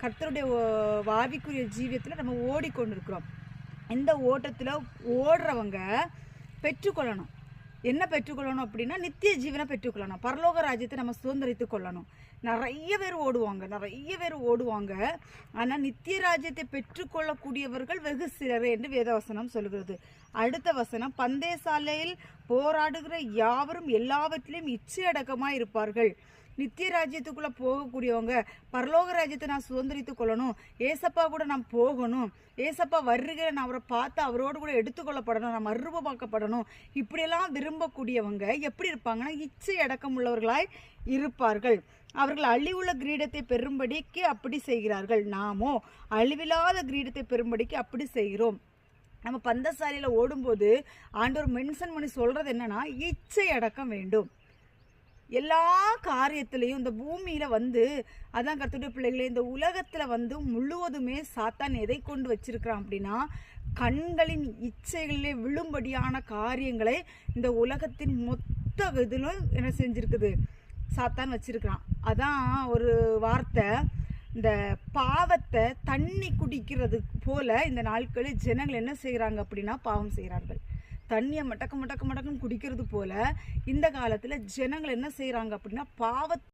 கர்த்தருடைய ஆவிக்குரிய ஜீவியத்தில் நம்ம ஓடிக்கொண்டிருக்கிறோம். இந்த ஓட்டத்தில் ஓடுறவங்க பெற்றுக்கொள்ளணும். என்ன பெற்றுக்கொள்ளணும் அப்படின்னா, நித்திய ஜீவனை பெற்றுக்கொள்ளணும். பரலோக ராஜ்யத்தை நம்ம சுதந்திரித்து கொள்ளணும். நிறைய பேர் ஓடுவாங்க. ஆனால் நித்திய ராஜ்யத்தை பெற்றுக்கொள்ளக்கூடியவர்கள் வெகு சிலர் என்று வேதவசனம் சொல்கிறது. அடுத்த வசனம், பந்தய சாலையில் போராடுகிற யாவரும் எல்லாவற்றிலையும் இச்சையடக்கமாக இருப்பார்கள். நித்திய ராஜ்யத்துக்குள்ளே போகக்கூடியவங்க, பரலோக ராஜ்யத்தை நான் சுதந்திரித்து கொள்ளணும், ஏசப்பா கூட நான் போகணும், ஏசப்பா வருகிற நான் அவரை பார்த்து அவரோடு கூட எடுத்துக்கொள்ளப்படணும், நான் மறுரூபமாக்கப்படணும், இப்படியெல்லாம் விரும்பக்கூடியவங்க எப்படி இருப்பாங்கன்னா இச்சை அடக்கம் உள்ளவர்களாய் இருப்பார்கள். அவர்கள் அழிவுள்ள கிரீடத்தை பெறும்படிக்கு அப்படி செய்கிறார்கள். நாமோ அழிவில்லாத கிரீடத்தை பெறும்படிக்கு அப்படி செய்கிறோம். நம்ம பந்தசாலையில் ஓடும்போது ஆண்டவர் மென்ஷன் பண்ணி சொல்கிறது என்னன்னா, இச்சை அடக்கம் வேண்டும். எல்லா காரியத்திலையும் இந்த பூமியில் அதான் கர்த்தருடைய பிள்ளைகளே, இந்த உலகத்தில் முழுவதுமே சாத்தான் எதை கொண்டு வச்சிருக்கிறான் அப்படின்னா, கண்களின் இச்சைகளிலே விழும்படியான காரியங்களை இந்த உலகத்தின் மொத்த இதிலும் என்ன செஞ்சிருக்குது, சாத்தான் வச்சிருக்கிறான். அதான் ஒரு வார்த்தை, இந்த பாவத்தை தண்ணி குடிக்கிறது போல இந்த நாட்களில் ஜனங்கள் என்ன செய்கிறாங்க அப்படின்னா பாவம் செய்கிறார்கள். தண்ணியை மட்டக்குன்னு குடிக்கிறது போல இந்த காலத்தில் ஜனங்கள் என்ன செய்கிறாங்க அப்படின்னா